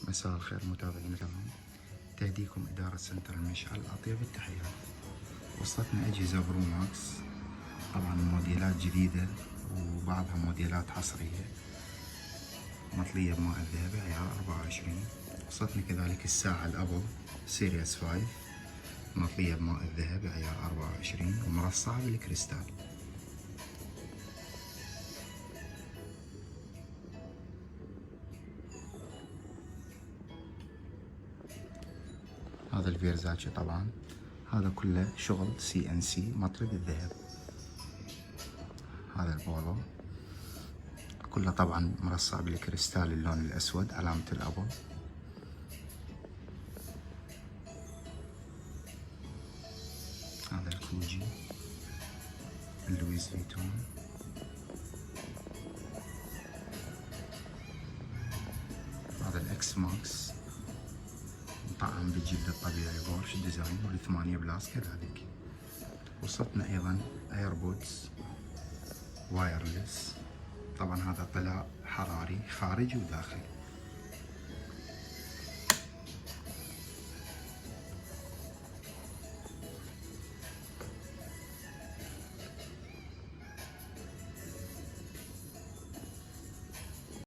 مساء الخير متابعينا الكرام، تهديكم إدارة سنتر المشعل أطيب التحيات. وصلتنا أجهزة برو ماكس، طبعا موديلات جديدة وبعضها موديلات عصرية مطلية بماء الذهبي عيار 24. وصلتنا كذلك الساعة الأبل سيريس 5 مطلية بماء الذهبي عيار 24 ومرصعة بالكريستال. هذا الفيرزاتشي طبعا هذا كله شغل CNC مطلي بالذهب. هذا البولو كله طبعا مرصع بالكريستال اللون الأسود علامة الأبل. هذا الكوجي اللويس فيتون. هذا الإكس ماكس مطعم بالجلد الطبيعي بورش ديزاين وال8 بلاس كذلك. وصلتنا أيضا ايربودز وايرلس، طبعا هذا طلاء حراري خارجي وداخلي.